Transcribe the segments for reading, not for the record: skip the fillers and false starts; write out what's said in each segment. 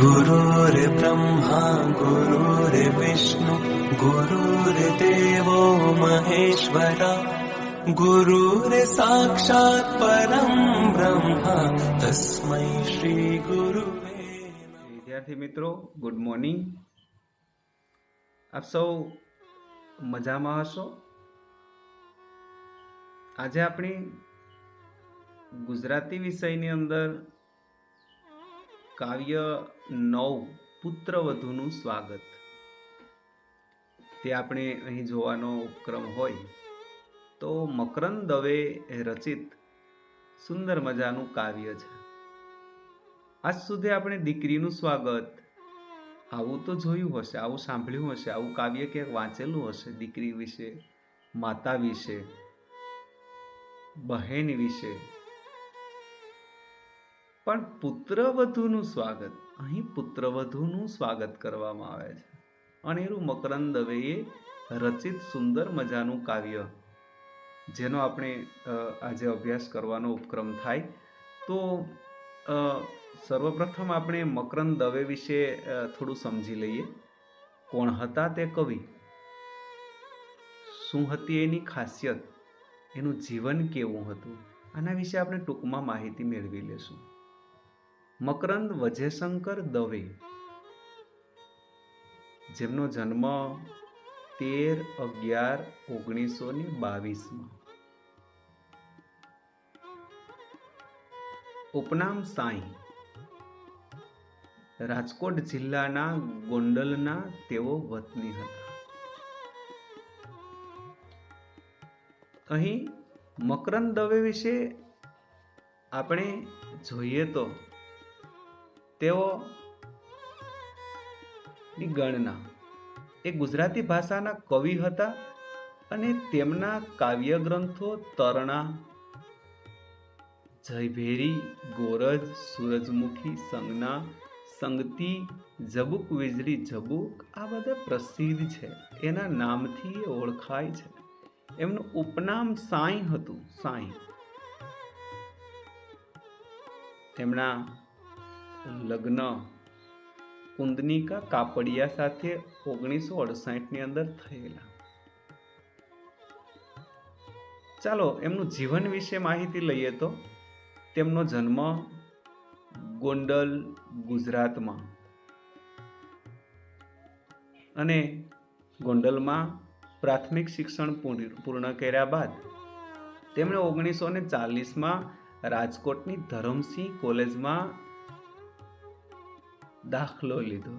गुरुर्ब्रह्मा गुरुर्विष्णु गुरुर्देवो महेश्वरा गुरुर्साक्षात् परं ब्रह्म तस्मै श्री गुरुवे। विद्यार्थी मित्रों, गुड मॉर्निंग। आप सौ मजामां हशो। आज अपनी गुजराती विषयनी अंदर काव्य 9 पुत्रवधूનું સ્વાગત તે આપણે અહીં જોવાનો ઉપક્રમ હોય તો મકરંદ દવે રચિત સુંદર મજાનું કાવ્ય છે। આજ સુધી આપણે દીકરીનું સ્વાગત આવું તો જોયું હશે, આવું સાંભળ્યું હશે, આવું કાવ્ય ક્યાંક વાંચેલું હશે, દીકરી વિશે, માતા વિશે, બહેન વિશે। પણ પુત્રવધુનું સ્વાગત, અહીં પુત્રવધુનું સ્વાગત કરવામાં આવે છે। અનેરું મકરંદ દવેએ રચિત સુંદર મજાનું કાવ્ય જેનો આપણે આજે અભ્યાસ કરવાનો ઉપક્રમ થાય તો સર્વપ્રથમ આપણે મકરંદ દવે વિશે થોડું સમજી લઈએ। કોણ હતા તે કવિ, શું હતી એની ખાસિયત, એનું જીવન કેવું હતું, આના વિશે આપણે ટૂંકમાં માહિતી મેળવી લેશું। મકરંદ વજયશંકર દવે, જેમનો જન્મ 13/11/1922। ઉપનામ સાંઈ, રાજકોટ જિલ્લાના ગોંડલના તેઓ વતની હતા। અહીં મકરંદ દવે વિશે આપણે જોઈએ તો તેઓ ની ગણના એ ગુજરાતી ભાષાના કવિ હતા અને તેમના કાવ્ય ગ્રંથો તરણા, જયભેરી, ગોરજ, સૂરજમુખી, સંજ્ઞા, સંગતી, જબુક વીજળી જબુક આ બધા પ્રસિદ્ધ છે, એના નામથી એ ઓળખાય છે। એમનું ઉપનામ સાંઈ હતું, સાંઈ। તેમના લગ્ન કુંદનિકા કાપડિયા સાથે 1968 ની અંદર થયેલા। ચાલો એમનું જીવન વિશે માહિતી લઈએ તો તેમનો જન્મ ગોંડલ ગુજરાતમાં અને ગોંડલમાં પ્રાથમિક શિક્ષણ પૂર્ણ કર્યા બાદ તેમણે 1940માં રાજકોટની ધરમસિંહ કોલેજમાં દાખલો લીધો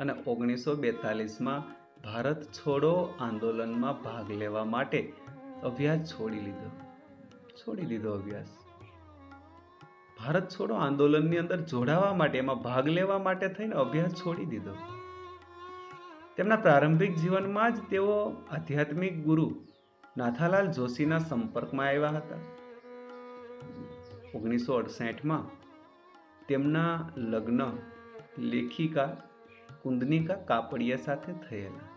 અને 1942માં ભારત છોડો આંદોલનમાં ભાગ લેવા માટે અભ્યાસ છોડી દીધો અભ્યાસ। ભારત છોડો આંદોલનની અંદર જોડાવા માટે, એમાં ભાગ લેવા માટે થઈને અભ્યાસ છોડી દીધો। તેમના પ્રારંભિક જીવનમાં જ તેઓ આધ્યાત્મિક ગુરુ નાથાલાલ જોશીના સંપર્કમાં આવ્યા હતા। 1968માં તેમના લગ્ન લેખિકા કુંદનિકા કાપડિયા સાથે થયેલા।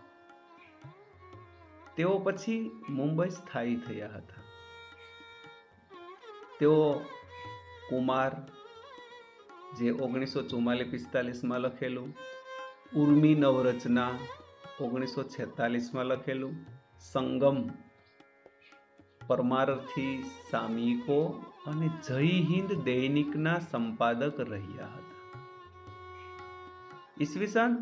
તેઓ પછી મુંબઈ સ્થાયી થયા હતા। તેઓ કુમાર, જે 1944-45માં લખેલું, ઉર્મી નવરચના 1946માં લખેલું, સંગમ, પરમારથી સામયિકો અને જય હિન્દ દૈનિકના સંપાદક રહ્યા હતા। ઈસવીસન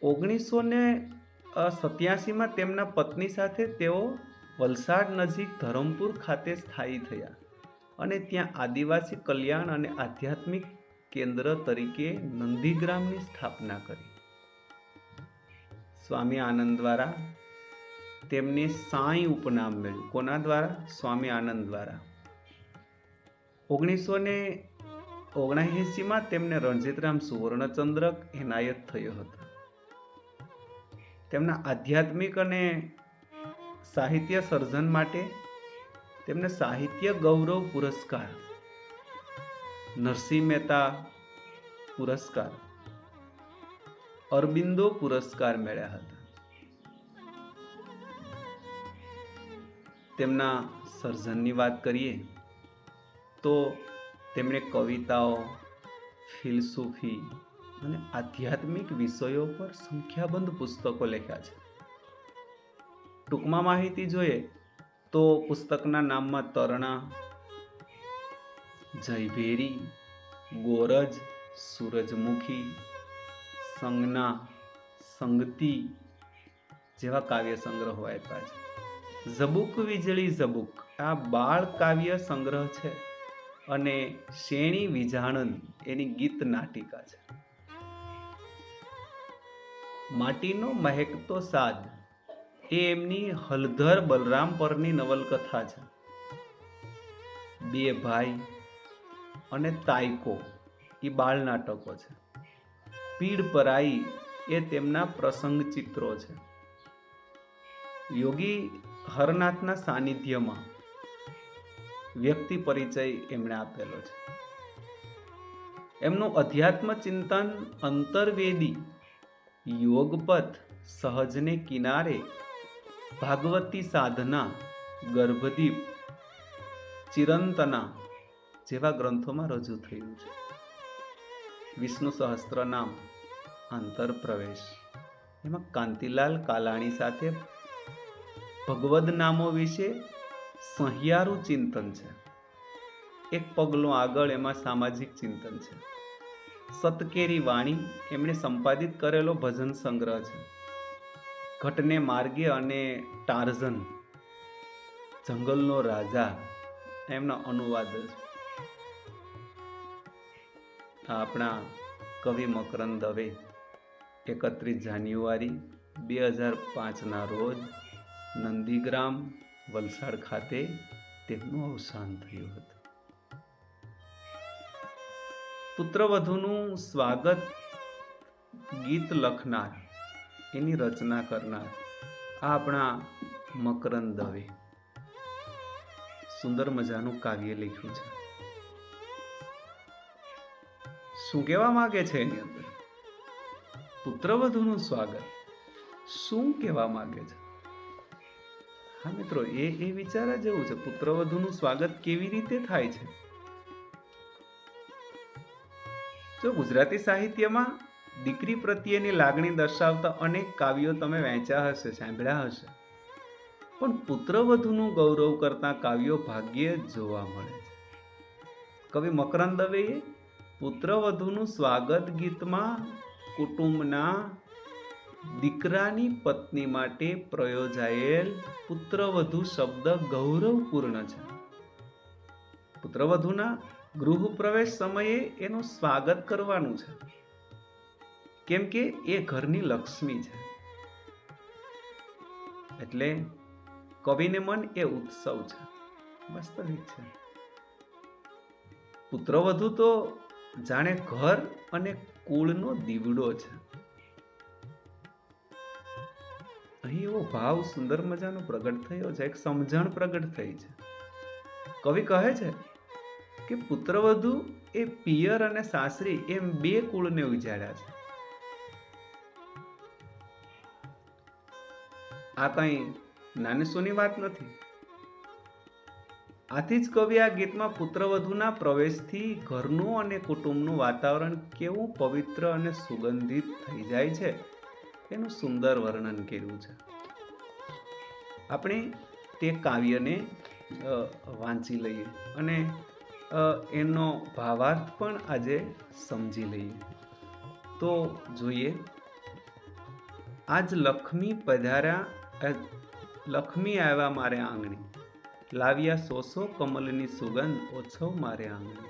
1987માં તેમના પત્ની સાથે તેઓ વલસાડ નજીક ધરમપુર ખાતે સ્થાયી થયા અને ત્યાં આદિવાસી કલ્યાણ અને આધ્યાત્મિક કેન્દ્ર તરીકે નંદીગ્રામની સ્થાપના કરી। સ્વામી આનંદ દ્વારા તેમને સાંઈ ઉપનામ મળ્યું। કોના દ્વારા? સ્વામી આનંદ દ્વારા। 1979માં તેમને રણજીતરામ સુવર્ણચંદ્રક એનાયત થયો હતો। તેમના આધ્યાત્મિક અને સાહિત્ય સર્જન માટે તેમને સાહિત્ય ગૌરવ પુરસ્કાર, નરસિંહ મહેતા પુરસ્કાર, અરબિંદો પુરસ્કાર મળ્યા હતા। તેમના સર્જનની વાત કરીએ તો તેમણે કવિતાઓ, ફિલસૂફી, અને આધ્યાત્મિક વિષયો પર સંખ્યાબંધ પુસ્તકો લખ્યા છે. ટૂંકમાં માહિતી જોઈએ તો પુસ્તકના નામમાં તરણા, જયભેરી, ગોરજ, સૂરજમુખી, સંજ્ઞા, સંગતિ જેવા કાવ્ય સંગ્રહો આપ્યા છે. ઝબુક વીજળી ઝબુક આ બાળ કાવ્ય સંગ્રહ છે અને શેણી વિજાણન એની ગીત નાટિકા છે. માટીનો મહેકતો સાદ એ એમની હલધર બલરામ પરની નવલકથા છે. બે ભાઈ અને તાયકો એ બાળ નાટકો છે. પીડ પરાઈ એ તેમના પ્રસંગ ચિત્રો છે. યોગી હરનાથના સાનિધ્યમાં વ્યક્તિ પરિચય એમણે આપેલો છે. એમનું અધ્યાત્મ ચિંતન અંતર્વેદી, યોગપથ, સહજને કિનારે, ભાગવતી સાધના, ગર્ભદીપ, ચિરંતના જેવા ગ્રંથોમાં રજૂ થયું છે. વિષ્ણુ સહસ્ત્રનામ, આંતરપ્રવેશ એમાં કાંતિલાલ કાલાણી સાથે ભગવદ નામો વિશે સહિયારું ચિંતન છે. એક પગલું આગળ એમાં સામાજિક ચિંતન છે. સતકેરી વાણી એમણે સંપાદિત કરેલો ભજન સંગ્રહ છે. ઘટને માર્ગે અને ટાર્ઝન, જંગલનો રાજા એમના અનુવાદ છે. આપણા કવિ મકરંદ દવે 31 જાન્યુઆરી 2005ના રોજ નંદીગ્રામ, વલસાડ ખાતે તેમનું અવસાન થયું હતું. પુત્રવધુનું સ્વાગત ગીત લખનાર, એની રચના કરનાર આપણા મકરંદ દવે સુંદર મજાનું કાવ્ય લખ્યું છે. શું કહેવા માંગે છે એની અંદર? પુત્રવધુનું સ્વાગત શું કહેવા માંગે છે? હા મિત્રો, એ વિચારા જેવું છે. પુત્રવધુનું સ્વાગત કેવી રીતે થાય છે? જો ગુજરાતી સાહિત્યમાં દીકરી પ્રત્યેની લાગણી દર્શાવતા અનેક કાવ્યો તમે વાંચ્યા હશે, સાંભળ્યા હશે, પણ પુત્રવધુનું ગૌરવ કરતા કાવ્યો ભાગ્યે જોવા મળે છે. કવિ મકરંદ દવેએ પુત્રવધુનું સ્વાગત ગીતમાં કુટુંબના દીકરાની પત્ની માટે પ્રયોજાયેલ પુત્રવધુ શબ્દ ગૌરવપૂર્ણ છે. પુત્રવધુના ગૃહ પ્રવેશ સમયે એનું સ્વાગત કરવાનું છે, કેમ કે એ ઘરની લક્ષ્મી છે. એટલે કવિને મન એ ઉત્સવ છે, વાસ્તવિક છે. પુત્રવધુ તો જાણે ઘર અને કુળનો દીવડો છે. અહીં એવો ભાવ સુંદર મજાનો પ્રગટ થયો છે, એક સમજણ પ્રગટ થઈ છે. કવિ કહે છે કે પુત્રવધુ એ પિયર અને સાસરી એમ બે કુળને ઉજાડ્યા છે. આ કઈ નાની સૂની વાત નથી. આથી જ કવિ આ ગીતમાં પુત્રવધુના પ્રવેશથી ઘરનું અને કુટુંબનું વાતાવરણ કેવું પવિત્ર અને સુગંધિત થઈ જાય છે એનું સુંદર વર્ણન કર્યું છે. આપણે તે કાવ્યને વાંચી લઈએ અને એનો ભાવાર્થ પણ આજે સમજી લઈએ. તો જોઈએ, આજ લક્ષ્મી પધાર્યા, લક્ષ્મી આવ્યા મારે આંગણે, લાવ્યા સોસો કમલની સુગંધ ઓછવ મારે આંગણે.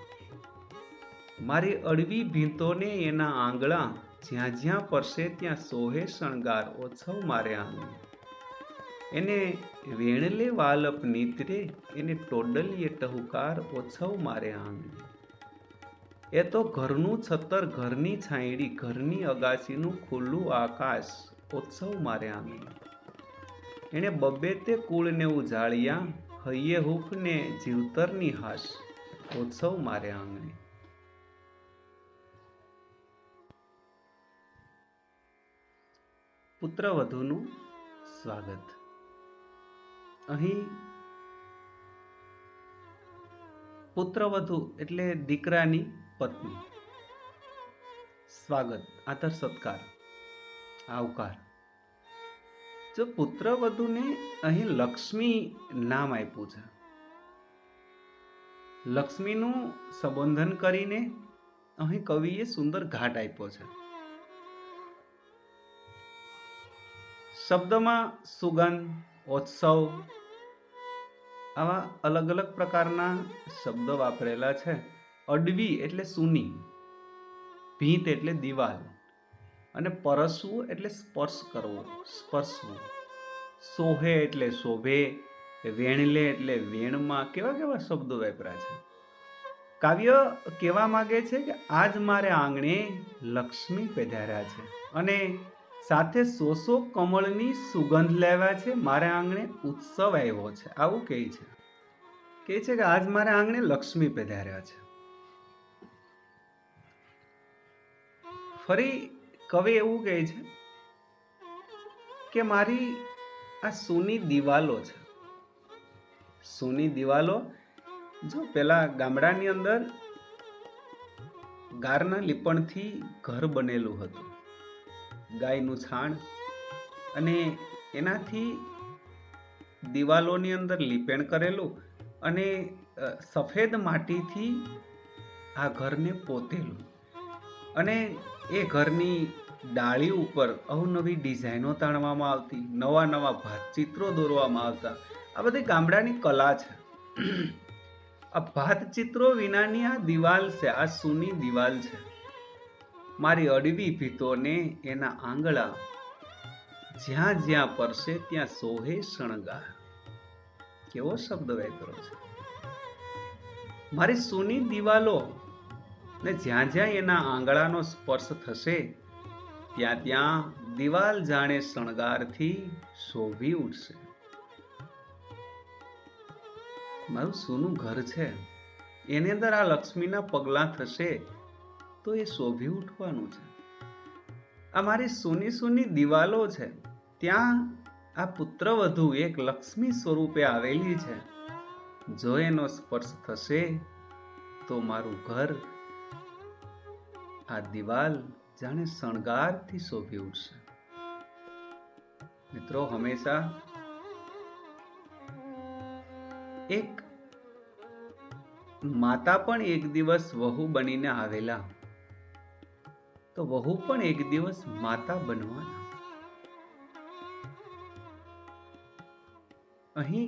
મારી અળવી ભીંતોને એના આંગળા, જ્યાં જ્યાં પરસે ત્યાં સોહે શણગાર ઓછવ મારે આંગણે. એને વેણલે વાલપ નીતરે, એને ટોડલીએ ટહુકાર ઓછવ મારે આંગણે. એ તો ઘરનું છતર, ઘરની છાંયડી, ઘરની અગાસીનું ખુલ્લું આકાશ ઓછવ મારે આંગણે. એને બબ્બે તે કુળને ઉજાળ્યા, હૈયે હુખ ને જીવતરની હાશ ઓછવ મારે આંગણે. પુત્રવધુનું સ્વાગત. અહીં પુત્રવધુ એટલે દીકરાની પત્ની. સ્વાગત, આદર સત્કાર, આવકાર. જો પુત્ર વધુને અહીં લક્ષ્મી નામ આપ્યું છે. લક્ષ્મીનું સંબોધન કરીને અહીં કવિએ સુંદર ઘાટ આપ્યો છે. શબ્દમાં સુગંધ, ઓત્સવ આવા અલગ અલગ પ્રકારના શબ્દો વાપરેલા છે. અડવી એટલે સૂની, ભીંત એટલે દિવાલ, અને પરસવું એટલે સ્પર્શ કરવો, સ્પર્શવું. સોહે એટલે શોભે, વેણલે એટલે વેણમાં. કેવા કેવા શબ્દો વાપર્યા છે. કાવ્ય કહેવા માંગે છે કે આજ મારે આંગણે લક્ષ્મી પધાર્યા છે અને સાથે સો કમળની સુગંધ લેવા છે. મારે આંગણે ઉત્સવ આવ્યો છે, આવું કહે છે કે આજ મારે આંગણે લક્ષ્મી પધાર્યા છે. ફરી કવિ એવું કહે છે કે મારી આ સૂની દિવાલો છે. સૂની દિવાલો, જો પેલા ગામડાની અંદર ગારના લીપણથી ઘર બનેલું હતું. ગાયનું છાણ અને એનાથી દિવાલોની અંદર લીપણ કરેલું અને સફેદ માટીથી આ ઘરને પોતેલું. અને એ ઘરની ડાળી ઉપર અવનવી ડિઝાઇનો તાણવામાં આવતી, નવા નવા ભાતચિત્રો દોરવામાં આવતા. આ બધી ગામડાની કલા છે. આ ભાતચિત્રો વિનાની આ દિવાલ છે, આ સૂની દિવાલ છે. મારી અડવી ભીતોને એના આંગળા, જ્યાં જ્યાં પરસે ત્યાં સોહે શણગાર. કેવો શબ્દ વાપર્યો છે. મારી સૂની દિવાલો ને જ્યાં જ્યાં એના આંગળાનો સ્પર્શ થશે ત્યાં ત્યાં દિવાલ જાણે શણગારથી શોભી ઉઠશે. મારું સૂનું ઘર છે, એની અંદર આ લક્ષ્મીના પગલાં થશે તો એ શોભી ઉઠવાનું છે. આ મારી સૂની સૂની દિવાલો છે, ત્યાં આ પુત્રવધુ એક લક્ષ્મી સ્વરૂપે આવેલી છે. જો એનો સ્પર્શ થશે તો મારું ઘર, આ દિવાલ જાણે શણગારથી શોભી ઉઠશે. મિત્રો, હંમેશા એક માતા પણ એક દિવસ વહુ બનીને આવેલા, તો વહુ પણ એક દિવસ માતા બનવાના. અહીં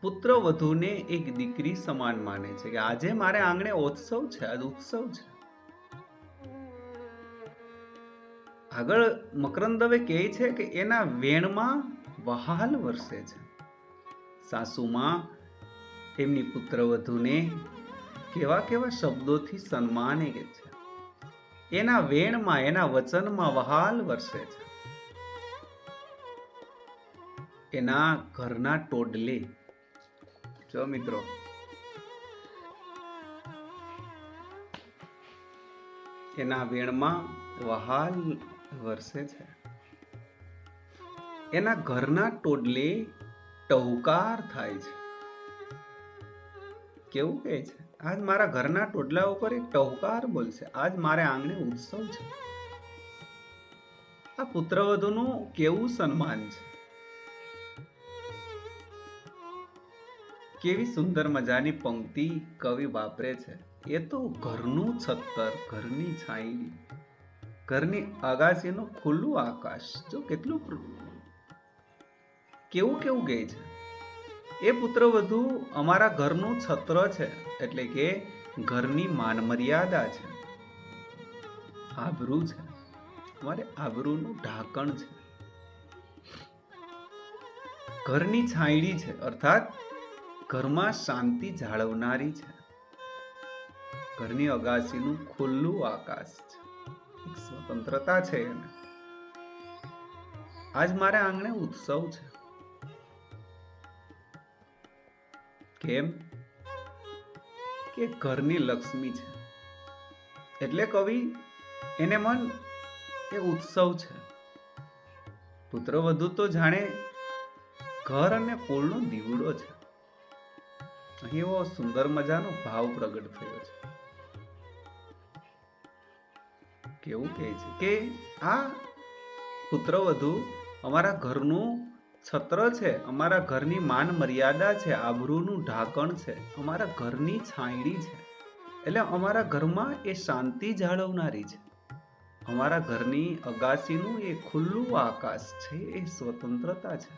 પુત્ર વધુને એક દીકરી સમાન માને છે કે આજે મારે આંગણે ઉત્સવ છે, આજ ઉત્સવ છે. આગળ મકરંદ દવે કહે છે કે એના વેણમાં વહાલ વરસે છે. સાસુમાં એમની પુત્રવધુને કેવા કેવા શબ્દોથી સન્માને છે. એના વેણમાં, એના વચનમાં વહાલ વરસે છે. એના ઘરના ટોડલે, જો મિત્રો, એના વેણમાં વહાલ વરસે છે. એના ઘરના ટોડલે ટહુકાર થાય છે. કેવું કહે છે, આજ મારા ઘરના ટોડલા ઉપર એક ટહુકાર બોલશે, આજ મારે આંગણે ઉત્સવ છે. આ પુત્રવધુનું કેવું સન્માન છે. કેવી સુંદર મજાની પંક્તિ કવિ વાપરે છે. એ તો ઘરનું છત્તર, ઘરની છાંયડી, ઘરની અગાસીનું ખુલ્લું આકાશ. જો કેટલું કેવું કેવું કહે છે. એ પુત્રવધુ અમારા ઘરનું છત્ર છે, એટલે કે ઘરની માન મર્યાદા છે, આબરૂ છે, અમારે આબરૂનું ઢાંકણ છે. ઘરની છાંયડી છે, અર્થાત ઘરમાં શાંતિ જાળવનારી છે. ઘરની અગાસીનું ખુલ્લું આકાશ છે, એક સ્વતંત્રતા છે એને. આજ મારે આંગણે ઉત્સવ છે. કેમ કે ઘરની લક્ષ્મી છે, એટલે કવિ એને મન એ ઉત્સવ છે. પુત્રવધુ તો જાણે ઘર અને કુળનો દીવડો છે. અહીં એવો સુંદર મજાનો ભાવ પ્રગટ થયો છે. કેવું કહે છે કે આ પુત્રવધુ અમારા ઘરનું છત્ર છે, અમારા ઘરની માન મર્યાદા છે, આબરૂનું ઢાંકણ છે, અમારા ઘરની છાંયડી છે. એટલે અમારા ઘરમાં એ શાંતિ જાળવનારી છે. અમારા ઘરની અગાસીનું એ ખુલ્લું આકાશ છે, એ સ્વતંત્રતા છે.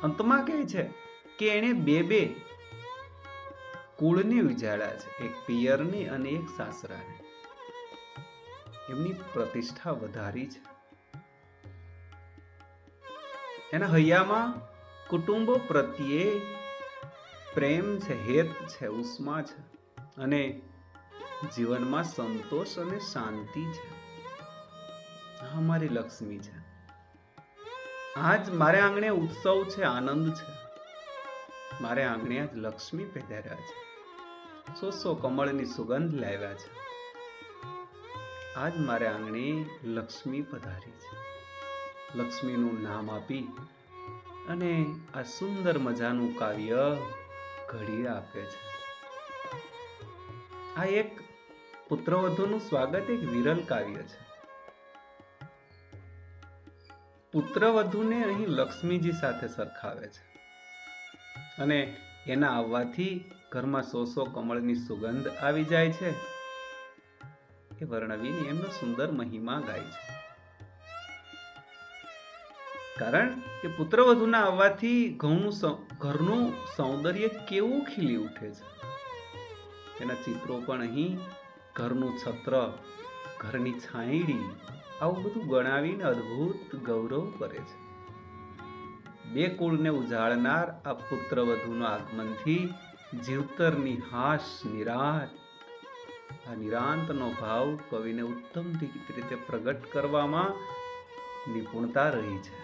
અંતમાં કહે છે કે એણે બે કુળને ઉજાડ્યા છે, એક પિયરની અને એક સાસરાને. એમની પ્રતિષ્ઠા વધારી છે. એના હૈયામાં કુટુંબો પ્રત્યે પ્રેમ છે, હેત છે, ઉષ્મા છે અને જીવનમાં સંતોષ અને શાંતિ છે. આ મારી લક્ષ્મી છે. આજ મારે આંગણે ઉત્સવ છે, આનંદ છે. મારે આંગણે આજ લક્ષ્મી પધાર્યા છે. 100 કમળની સુગંધ લાવ્યા છે. આજ મારે આંગણે લક્ષ્મી પધારી છે. લક્ષ્મીનું નામ આપી અને આ સુંદર મજાનું કાવ્ય ઘડી આપે છે. આ એક પુત્રવધુનું સ્વાગત એક વિરલ કાવ્ય છે. પુત્રવધુને અહીં લક્ષ્મીજી સાથે સરખાવે છે અને એના આવવાથી ઘરમાં 100 કમળની સુગંધ આવી જાય છે. એ વર્ણવીને એમનો સુંદર મહિમા ગાય છે. કારણ કે પુત્રવધુના આવવાથી ઘરનું સૌંદર્ય કેવું ખીલી ઉઠે છે. એના ચિત્રો પણ અહીં ઘરનું છત્ર, ઘરની છાંયડી આવું બધું ગણાવીને અદ્ભુત ગૌરવ કરે છે. બે કુળને ઉજાળનાર આ પુત્રવધુના આગમનથી જીવતરની હાશ નિરાત, આ નિરાંતનો ભાવ કવિને ઉત્તમ રીતે પ્રગટ કરવામાં નિપુણતા રહી છે.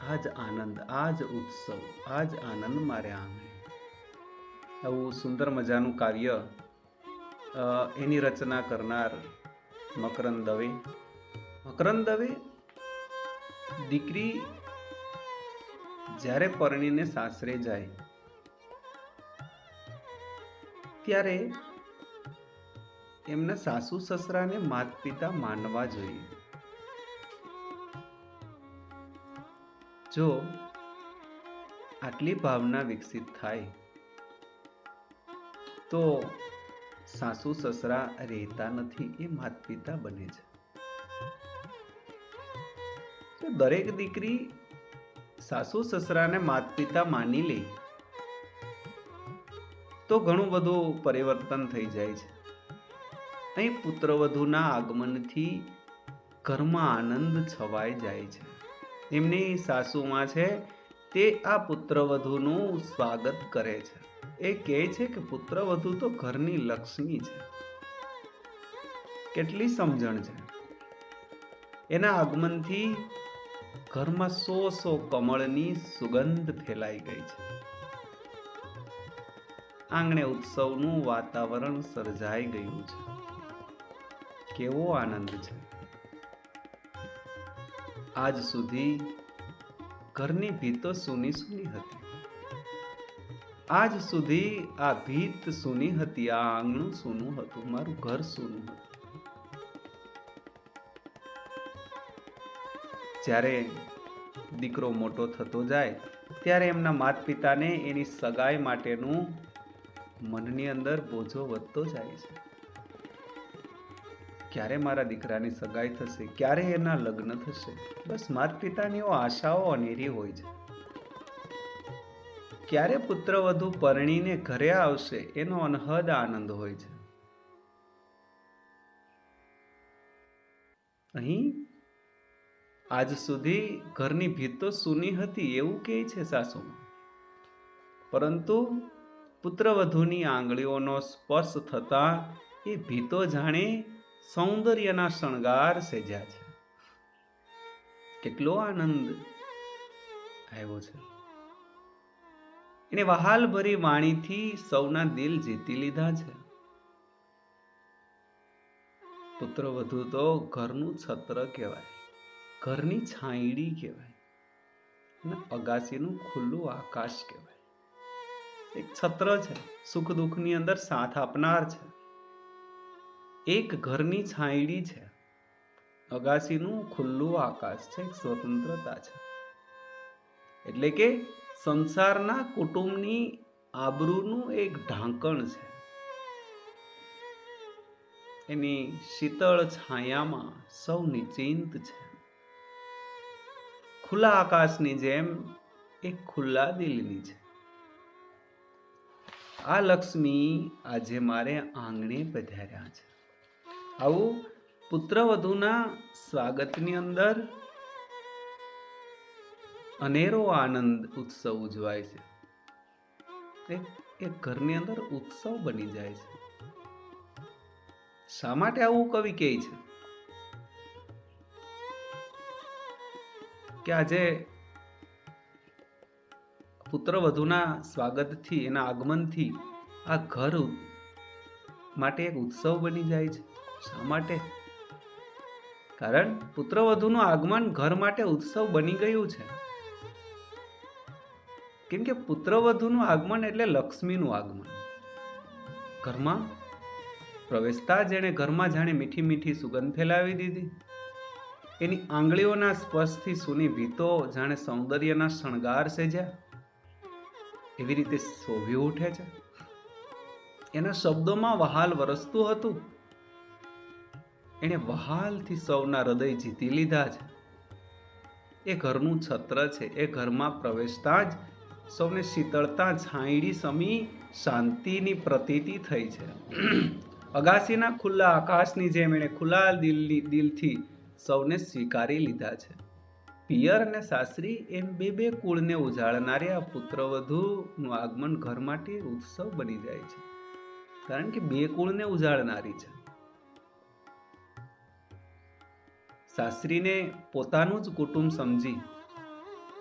આજ આનંદ, આજ ઉત્સવ, આજ આનંદ મારે આંગણે. આવું સુંદર મજાનું કાવ્ય એની રચના કરનાર મકરંદ દવે. મકરંદ દવે દીકરી જ્યારે પરણીને સાસરે જાય ત્યારે એમના સાસુ સસરાને માત પિતા માનવા જોઈએ. જો આટલી ભાવના વિકસિત થાય તો સાસુ સસરા રહેતા નથી, એ માત પિતા બને છે. તો દરેક દીકરી સાસુ સસરાને માત પિતા માની લે તો ઘણું બધું પરિવર્તન થઈ જાય છે. અહીં પુત્રવધુના આગમનથી ઘરમાં આનંદ છવાઈ જાય છે. એમની સાસુમાં છે તે આ પુત્રવધુનું સ્વાગત કરે છે. એ કહે છે કે પુત્રવધુ તો ઘરની લક્ષ્મી છે. કેટલી સમજણ છે. એના આગમનથી ઘરમાં 100 કમળની સુગંધ ફેલાઈ ગઈ છે. આંગણે ઉત્સવનું વાતાવરણ સર્જાઈ ગયું છે. કેવો આનંદ છે. આજ સુધી ઘરની ભીતો સૂની હતી. આજ સુધી આ ભીત સૂની હતી, આ આંગણું સૂનું હતું, મારું ઘર સૂનું હતું. જ્યારે દીકરો મોટો થતો જાય ત્યારે એમના માત પિતાને એની સગાઈ માટેનું મનની અંદર બોજો વધતો જાય છે. ક્યારે મારા દીકરાની સગાઈ થશે, ક્યારે એના લગ્ન થશે. બસ માત પિતાની આશાઓ અનેરી હોય છે. ક્યારે પુત્રવધુ પરણીને ઘરે આવશે એનો અનહદ આનંદ હોય છે. અહીં આજ સુધી ઘરની ભીત તો સૂની હતી એવું કહે છે સાસુમાં, પરંતુ પુત્રવધુની આંગળીઓનો સ્પર્શ થતા એ ભીતો જાણે સૌંદર્યના શણગાર સેજ્યા છે. કેટલો આનંદ આવ્યો છે. એને વહાલ ભરી વાણીથી સૌના દિલ જીતી લીધા છે. પુત્રવધુ તો ઘરનું છત્ર કહેવાય, ઘરની છાંયડી કહેવાય અને અગાસીનું ખુલ્લું આકાશ કહેવાય. એક છત્ર છે, સુખ દુઃખની અંદર સાથ આપનાર છે. એક ઘરની છાંયડી છે, અગાસીનું ખુલ્લું આકાશ છે, એક સ્વતંત્રતા છે. એટલે કે સંસારના કુટુંબની આબરૂનું એક ઢાંકણ છે. એની શીતળ છાયામાં સૌ નિશ્ચિંત છે. ખુલ્લા આકાશની જેમ એક ખુલ્લા દિલની છે. આ લક્ષ્મી આજે મારે આંગણે પધાર્યા છે. આવું પુત્રવધુના સ્વાગતની અંદર અનેરો આનંદ ઉત્સવ ઉજવાય છે. એક ઘરની અંદર ઉત્સવ બની જાય છે. શા માટે આવું કવિ કહે છે કે આજે પુત્રવધુના સ્વાગતથી, એના આગમનથી આ ઘર માટે એક ઉત્સવ બની જાય છે. શા માટે? કારણ પુત્રવધુનું આગમન ઘર માટે ઉત્સવ બની ગયું છે. કેમ કે પુત્રવધુનું આગમન એટલે લક્ષ્મીનું આગમન. ઘરમાં પ્રવેશતા જેણે ઘરમાં જાણે મીઠી મીઠી સુગંધ ફેલાવી દીધી. એની આંગળીઓના સ્પર્શથી સૂની ભીતો જાણે સૌંદર્યના શણગાર સેજ્યા, એવી રીતે શોભી ઉઠે છે. એના શબ્દોમાં વહાલ વરસતું હતું. એને વહાલથી સૌના હૃદય જીતી લીધા છે. એ ઘરનું છત્ર છે. એ ઘરમાં પ્રવેશતા જ સૌને શીતળતા છાંયડી સમી શાંતિની પ્રતીતિ થઈ છે. અગાસીના ખુલ્લા આકાશની જેમ એણે ખુલ્લા દિલથી સૌને સ્વીકારી લીધા છે. પિયર અને સાસરી એમ બે કુળને ઉજાળનારી આ પુત્રવધુનું આગમન ઘર માટે ઉત્સવ બની જાય છે. કારણ કે બે કુળને ઉજાળનારી છે. સાસરીને પોતાનું જ કુટુંબ સમજી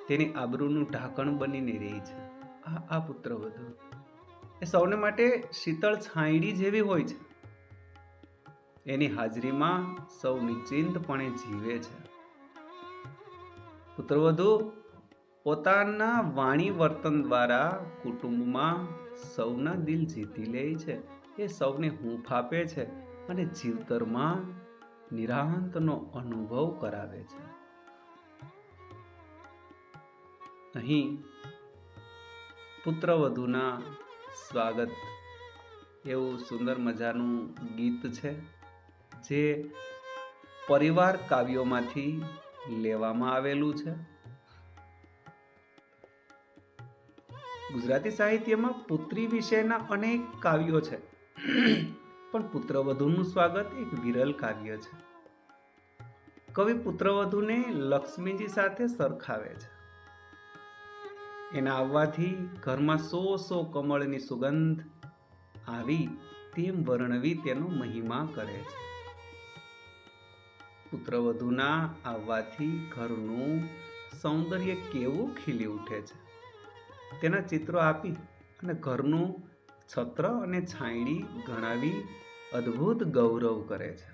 તેની આબરૂનું ઢાંકણ બનીને રહી છે. આ પુત્રવધુ એ સૌને માટે શીતળ છાંયડી જેવી હોય છે. એની હાજરીમાં સૌ નિશ્ચિંતપણે જીવે છે. પુત્રવધુ પોતાના વાણી વર્તન દ્વારા કુટુંબમાં સૌના દિલ જીતી લે છે. એ સૌને હૂંફ આપે છે અને જીવતરમાં નિરાંતનો અનુભવ કરાવે છે. અહીં પુત્રવધુના સ્વાગત એવું સુંદર મજાનું ગીત છે, જે પરિવાર કાવ્યોમાંથી લેવામાં આવેલું છે. ગુજરાતી સાહિત્યમાં પુત્રી વિશેના અનેક કાવ્યો છે, પણ પુત્રવધુનું સ્વાગત એક વિરલ કાવ્ય છે. કવિ પુત્રવધુને લક્ષ્મીજી સાથે સરખાવે છે. એના આવવાથી ઘરમાં સો કમળની સુગંધ આવી તેમ વર્ણવી તેનો મહિમા કરે છે. પુત્રવધુના આવવાથી ઘરનું સૌંદર્ય કેવું ખીલી ઉઠે છે, તેના ચિત્રો આપી અને ઘરનું છત્ર અને છાંયડી ગણાવી અદ્ભુત ગૌરવ કરે છે.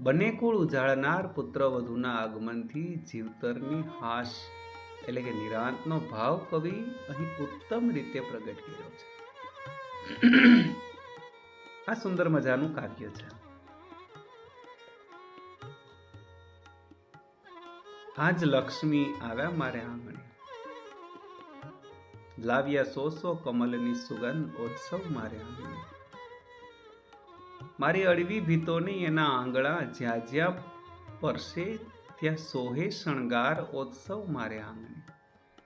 બંને કુળ ઉજાળનાર પુત્રવધુના આગમનથી જીવતરની હાશ એટલે કે નિરાંતનો ભાવ કવિ અહીં ઉત્તમ રીતે પ્રગટ કર્યો છે. આ સુંદર મજાનું કાવ્ય છે. આજ લક્ષ્મી આવ્યા મારે આંગણે, લાવ્યા સો કમલની સુગંધ ઉત્સવ મારે આંગણે. મારી અળવી ભીતોની એના આંગળા જ્યાં જ્યાં પરસે ત્યાં સોહે શણગાર ઉત્સવ મારે આંગણે.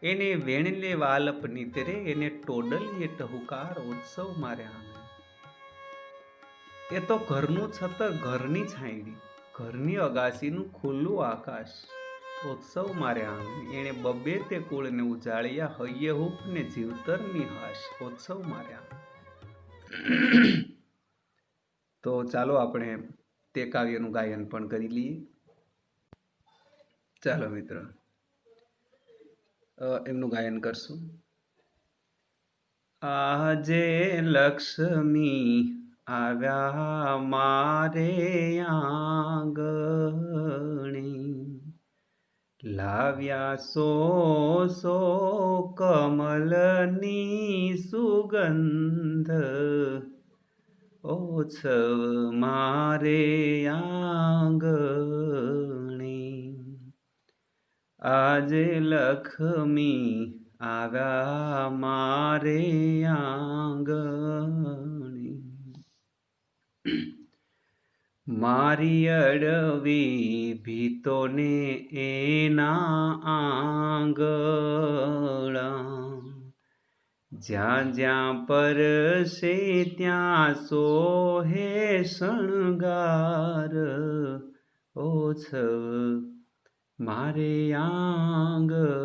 એને વેણલે વાલપ નીતરે, એને ટોડલીએ ટહુકાર ઉત્સવ મારે આંગણે. એ તો ઘરનું છતર, ઘરની છાંયડી, ઘરની અગાસીનું ખુલ્લું આકાશ ઉત્સવ મારે આંગણે. એને બબ્બે તે કુળને ઉજાળ્યા, હૈયે હૂપ ને જીવતરની હાશ ઉત્સવ મારે આંગણે. તો ચાલો આપણે તે કાવ્યનું ગાયન પણ કરી લઈએ. ચાલો મિત્રો, એમનું ગાયન કરશું. આજે લક્ષ્મી આવ્યા મારે આંગણે, લાવ્યા સો કમલની સુગંધ, ઉત્સવ મારે આંગણે. એને વેણલે વાલપ નીતરે, એને ટોડલીએ ટહુકાર ઉત્સવ મારે આંગણે. એ તો ઘરનું છતર, ઘરની છાંયડી, ઘરની અગાસીનું ખુલ્લું આકાશ ઉત્સવ મારે આંગણે. એને બબ્બે તે કુળને ઉજાળ્યા, હૈયે હૂપ ને જીવતરની હાશ ઉત્સવ મારે આંગણે. ચાલો મિત્રો, એમનું ગાયન પણ કરી લઈએ. ઓછવ મારે આંગણે, આજે લક્ષ્મી આવ્યા મારે આંગણે, મારી અડવી ભીતોને એના આંગળા, જ્યાં જ્યાં પરસે ત્યાં સોહે શણગાર, ઓછવ મારે આંગણે,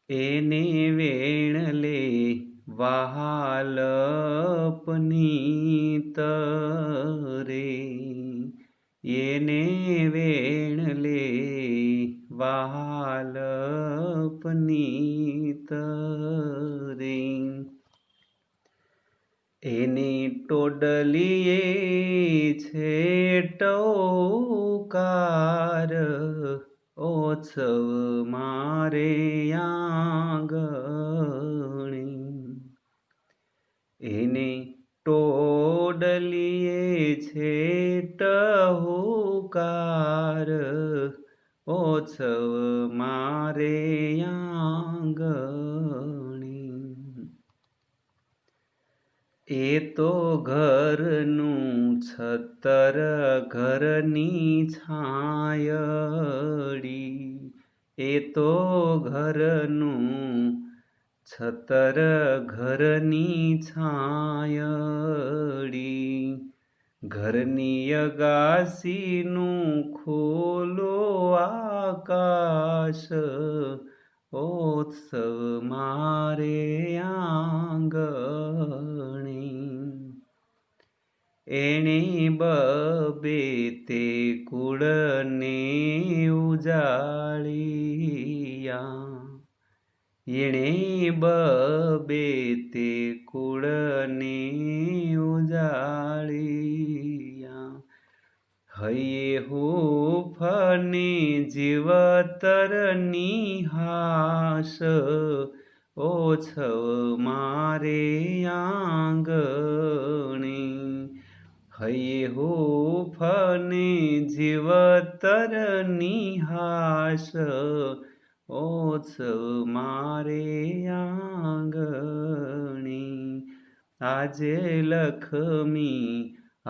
એને વેણલે વહાલપની તરે, એને વેણલે વહાલપની તરે, એની ટોડલીએ છે ટૌકાર, ઓછવ મારે આંગણે, એને ટોડલીએ છે ટહુકાર, ઓછવ મારે આંગણે, એ તો ઘરનું છતર ઘરની છાયડી, એ તો ઘરનું છતર ઘરની છાયડી, ઘરની અગાસીનું ખોલો આકાશ, ઓછવ મારે આંગણે, એણે બબે તે કુળને ઉજાળિયા, એણે બબે તે કુળને ઉજાળિયા, હૈયે હૂફને જીવતરની હાસ, ઓછવ મારે આંગણે, હૈયે હૂફને જીવતરની હાસ, ઓછવ મારે આંગણે, આજે લક્ષ્મી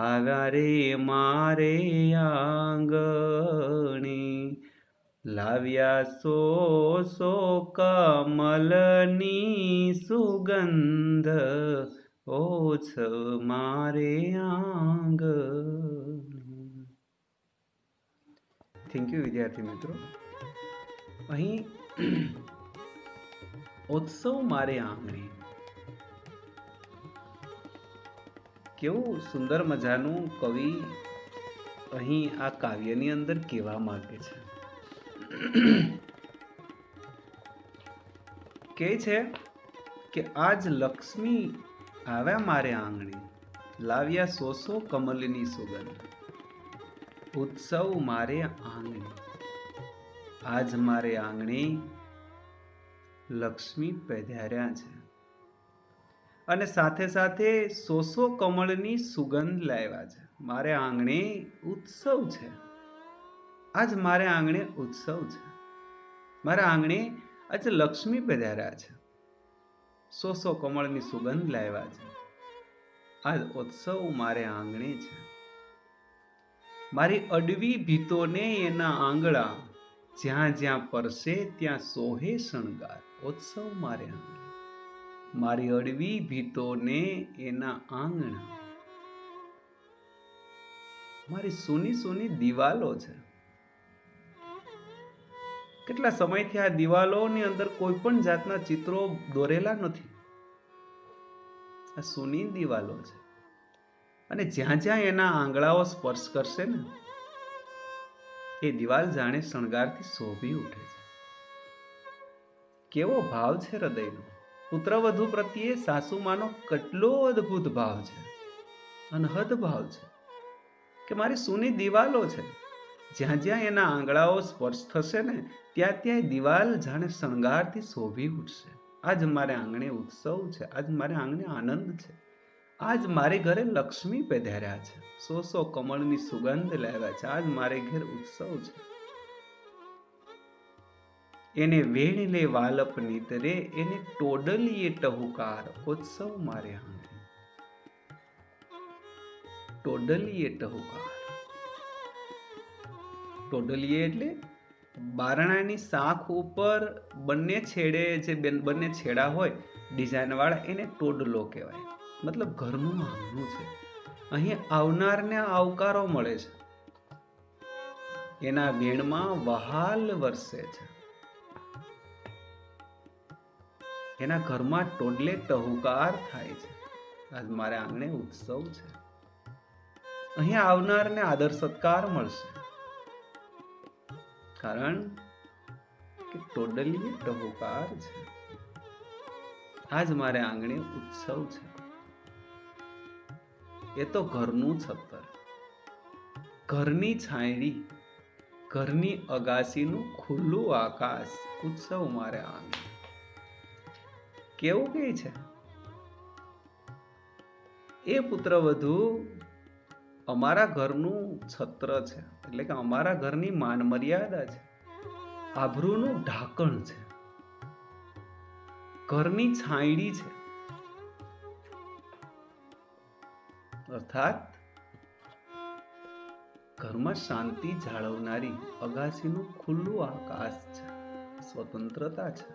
આવ્યા રે મારે આંગણે, લાવ્યા સો કમલની સુગંધ, ઓછવ મારે આંગણે. થેન્ક યુ વિદ્યાર્થી મિત્રો. અહીં ઉત્સવ મારે આંગણે, કેવું સુંદર મજાનું કવિ અહીં આ કાવ્યની અંદર કહેવા માંગે છે. કહે છે કે આજ લક્ષ્મી આવ્યા મારે આંગણે, લાવ્યા સો કમલની સુગંધ, ઉત્સવ મારે આંગણે, આજ મારે આંગણે લક્ષ્મી પધાર્યા છે અને સાથે સાથે સો કમળની સુગંધ લાવ્યા છે. મારે આંગણે ઉત્સવ છે, આજ મારે આંગણે ઉત્સવ છે, મારા આંગણે આજે લક્ષ્મી પધાર્યા છે, સો કમળની સુગંધ લાવ્યા છે, આજ ઉત્સવ મારે આંગણે છે, મારી અડવી ભીતોને એના આંગળા, જ્યાં જ્યાં પરસે ત્યાં સોહે શણગાર, ઉત્સવ મારે આંગણે, મારી અડવી ભીતોને એના આંગણા, મારી સૂની સૂની દિવાલો છે. કેટલા સમયથી આ દિવાલોની અંદર કોઈ પણ જાતના ચિત્રો દોરેલા નથી. આ સૂની દિવાલો છે અને જ્યાં જ્યાં એના આંગળાઓ સ્પર્શ કરશે ને, એ દિવાલ જાણે શણગારથી શોભી ઉઠે છે. કેવો ભાવ છે હૃદયનો! પુત્રવધુ પ્રત્યે સાસુમાનો કેટલો અદ્ભુત ભાવ છે, અનહદ ભાવ છે કે મારી સૂની દિવાલો છે, જ્યાં જ્યાં એના આંગળાઓ સ્પર્શ થશે ને, ત્યાં ત્યાં દિવાલ જાણે શણગારથી શોભી ઉઠશે. આજ મારે આંગણે ઉત્સવ છે, આજ મારે આંગણે આનંદ છે, આજ મારે ઘરે લક્ષ્મી પધાર્યા છે, 100 કમળની સુગંધ લાવ્યા છે, આજ મારે ઘેર ઉત્સવ છે. એને વેણ લે વાલપ નીતરે, એને ટોડલીએ ટહુકાર, ઉત્સવ મારે આંગણે. ટોડલીએ ટહુકાર. ટોડલીએ એટલે બારણાની શાખ ઉપર બંને છેડે જે બંને છેડા હોય ડિઝાઇન વાળા, એને ટોડલો કહેવાય. મતલબ ઘરનું આંગણું છે. અહીં આવનારને આવકારો મળે છે. એના વેણમાં વહાલ વરસે છે. એના ઘરમાં ટોડલે ટહુકાર થાય છે. આજ મારે આંગણે ઉત્સવ છે. અહીં આવનારને આદર સત્કાર મળશે, કારણ કે ટોડલીએ ટહુકાર છે. આજ મારે આંગણે ઉત્સવ છે. એ તો ઘરનું છત્તર, ઘરની છાંયડી, ઘરની અગાસીનું ખુલ્લું આકાશ, ઉત્સવ મારે આંગણે. કેવું કહે છે એ પુત્રવધુ, અમારા ઘરનું છત્ર છે, એટલે કે અમારા ઘરની માન મર્યાદા છે, આભરૂનું ઢાંકણ છે, ઘરની છાંયડી છે. અર્થાત ઘરમાં શાંતિ જાળવનારી અગાસીનું ખુલ્લું આકાશ છે, સ્વતંત્રતા છે.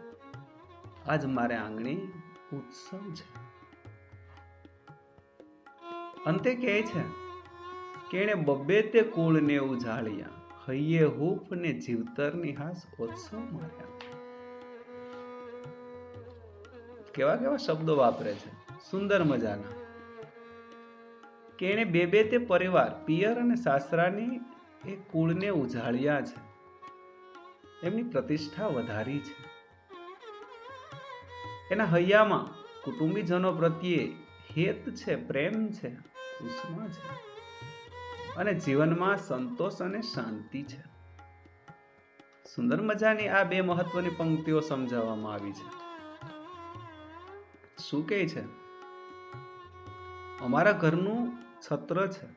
આજ મારે આંગણે ઉત્સવ છે. અંતે કહે છે કે એણે બબ્બે તે કુળને ઉજાળ્યા, હૈયે હૂફ ને જીવતરની હાસ, ઉત્સવ માર્યા. કેવા કેવા શબ્દો વાપરે છે, સુંદર મજાના. કે એણે બે તે પરિવાર, પિયર અને સાસરાની એ કુળને ઉજાળ્યા છે, એમની પ્રતિષ્ઠા વધારી છે. એના હૈયામાં કુટુંબીજનો પ્રત્યે હેત છે, પ્રેમ છે, ઉષ્મા છે, અને જીવનમાં સંતોષ અને શાંતિ છે. સુંદર મજાની આ બે મહત્વની પંક્તિઓ સમજાવવામાં આવી છે. શું કહે છે? અમારા ઘરનું છત્ર છે,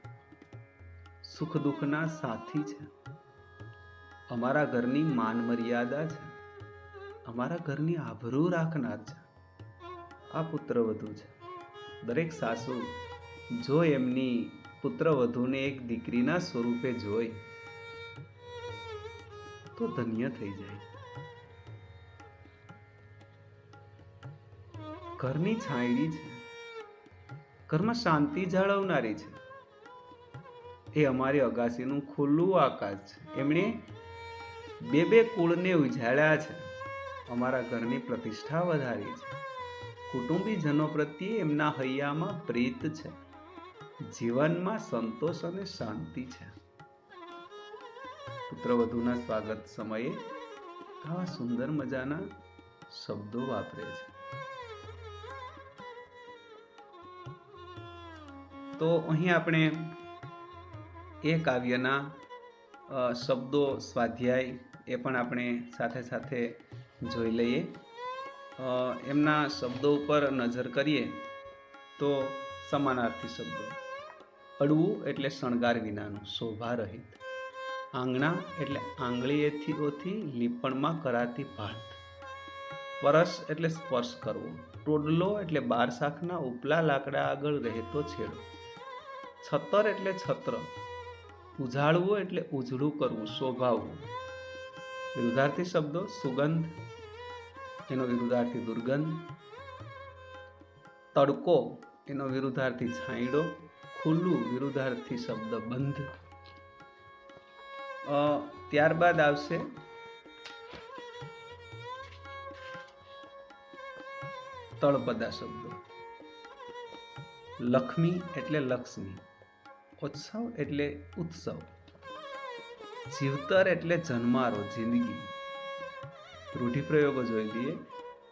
સુખ દુઃખના સાથી છે, અમારા ઘરની માન મર્યાદા છે, અમારા ઘરની આબરૂ રાખનાર છે. આ પુત્રવધુ છે. દરેક સાસુ જો એમની પુત્રવધુને એક દીકરીના સ્વરૂપે જોઈ તો ધન્ય થઈ જાય. ઘરની છાંયડી છે, ઘરમાં શાંતિ જાળવનારી છે, એ અમારી અગાસીનું ખુલ્લું આકાશ છે. એમણે બે કુળને ઉજાળ્યા છે, અમારા ઘરની પ્રતિષ્ઠા વધારી છે, કુટુંબીજનો પ્રત્યે એમના હૈયામાં પ્રીત છે, જીવનમાં સંતોષ અને શાંતિ છે. પુત્રવધુના સ્વાગત સમયે આવા સુંદર મજાના શબ્દો વાપરે છે. તો અહીં આપણે એ કાવ્યના શબ્દો સ્વાધ્યાય એ પણ આપણે સાથે સાથે જોઈ લઈએ. એમના શબ્દો ઉપર નજર કરીએ તો સમાનાર્થી શબ્દો. અડવું એટલે શણગાર વિનાનું, શોભારહિત. આંગણા એટલે આંગળીએથી લીપણમાં કરાતી ભાત. પરસ એટલે સ્પર્શ કરવો. ટોડલો એટલે બાર શાખના ઉપલા લાકડા આગળ રહેતો છેડો. છતર એટલે છત્ર. ઉજાળવું એટલે ઉજળું કરવું, શોભાવવું. વિરુદ્ધાર્થી શબ્દો. સુગંધ એનો વિરુદ્ધાર્થી દુર્ગંધ. તડકો એનો વિરુદ્ધાર્થી છાંયડો. ખુલ્લું વિરુદ્ધાર્થી શબ્દ બંધ. ત્યારબાદ આવશે તળપદા શબ્દો. લક્ષ્મી એટલે લક્ષ્મી. ઉત્સવ એટલે ઉત્સવ. જીવતર એટલે જન્મારો, જિંદગી. રૂઢિપ્રયોગો જોઈ લઈએ.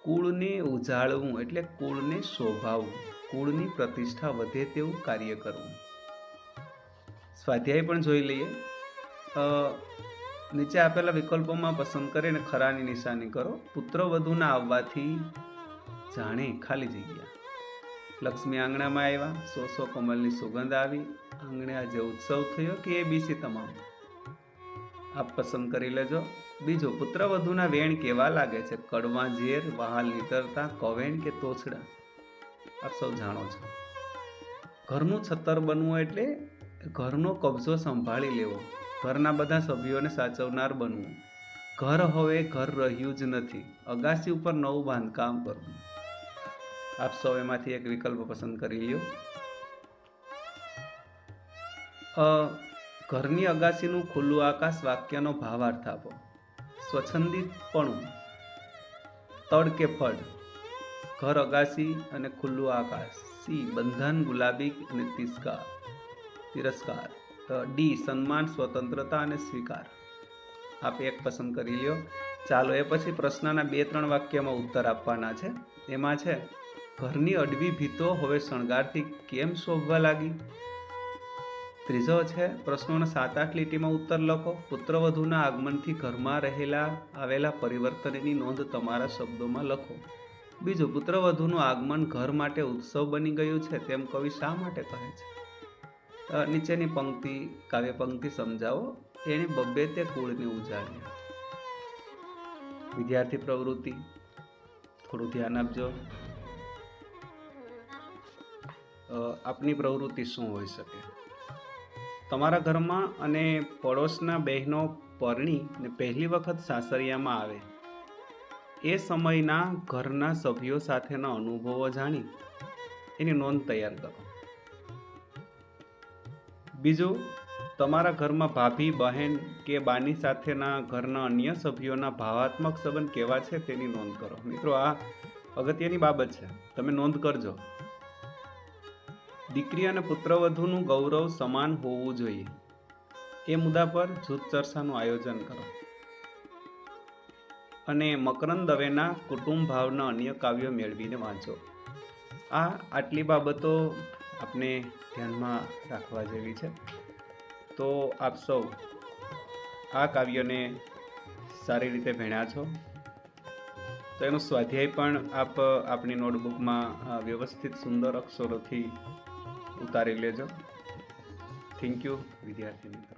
કુળને ઉજાળવું એટલે કુળને શોભાવવું, કુળની પ્રતિષ્ઠા વધે તેવું કાર્ય કરવું. સ્વાધ્યાય પણ જોઈ લઈએ. નીચે આપેલા વિકલ્પોમાં પસંદ કરીને ખરાની નિશાની કરો. પુત્રવધુના આવવાથી જાણે ખાલી જગ્યા. લક્ષ્મી આંગણામાં આવ્યા, સો કમલની સુગંધ આવી, આંગણે આજે ઉત્સવ થયો કે એબીસી તમામ. આપ પસંદ કરી લેજો. બીજું, પુત્ર વધુના વેણ કેવા લાગે છે? કડવા ઝેર, વહાલ નીતરતા, કવેણ કે તોછડા? આપ સૌ જાણો છો. ઘરનું છત્તર બનવું એટલે ઘરનો કબજો સંભાળી લેવો, ઘરના બધા સભ્યોને સાચવનાર બનવું. ઘર હવે ઘર રહ્યું જ નથી, અગાસી ઉપર નવું બાંધકામ કરવું. આપ સૌ એમાંથી એક વિકલ્પ પસંદ કરી લ્યો. ઘરની અગાસીનું ખુલ્લું આકાશ વાક્યનો ભાવાર્થ આપો. સ્વચ્છંદિતપણું, તડ કે ફળ. ઘર, અગાસી અને ખુલ્લું આકાશ. સી, બંધન, ગુલાબી અને તિરસ્કાર. ડી, સન્માન, સ્વતંત્રતા અને સ્વીકાર. આપ એક પસંદ કરી લ્યો. ચાલો એ પછી પ્રશ્નના 2-3 વાક્યમાં ઉત્તર આપવાના છે. એમાં છે, ઘરની અડવી ભીતો હવે શણગારથી કેમ શોભવા લાગી? ત્રીજો છે, પ્રશ્નોના 7-8 લીટીમાં ઉત્તર લખો. પુત્રવધુના આગમનથી ઘરમાં આવેલા પરિવર્તનની નોંધ તમારા શબ્દોમાં લખો. બીજું, પુત્રવધુનું આગમન ઘર માટે ઉત્સવ બની ગયું છે તેમ કવિ શા માટે કહે છે? નીચેની કાવ્ય પંક્તિ સમજાવો. એણે 2 કુળને ઉજાડ્યા. વિદ્યાર્થી પ્રવૃત્તિ, થોડું ધ્યાન આપજો. આપની પ્રવૃત્તિ શું હોઈ શકે? તમારા ઘરમાં અને પડોશના બહેનો પરણી ને પહેલી વખત સાસરિયામાં આવે એ સમયના ઘરના સભ્યો સાથેના અનુભવો જાણી એની નોંધ તૈયાર કરો. બીજું, તમારા ઘરમાં ભાભી, બહેન કે બાની સાથેના ઘરના અન્ય સભ્યોના ભાવાત્મક સંબંધ કેવા છે તેની નોંધ કરો. મિત્રો, આ અગત્યની બાબત છે, તમે નોંધ કરજો. દીકરી અને પુત્રવધુનું ગૌરવ સમાન હોવું જોઈએ એ મુદ્દા પર જૂથ ચર્ચાનું આયોજન કરો. અને મકરંદ દવેના કુટુંબ ભાવના અન્ય કાવ્યો મેળવીને વાંચો. આટલી બાબતો આપણે ધ્યાનમાં રાખવા જેવી છે. તો આપ સૌ આ કાવ્યને સારી રીતે ભણ્યા છો, તો એનો સ્વાધ્યાય પણ આપ આપણી નોટબુકમાં વ્યવસ્થિત સુંદર અક્ષરોથી ઉતારી લેજો. થેન્ક યુ વિદ્યાર્થી મિત્રો.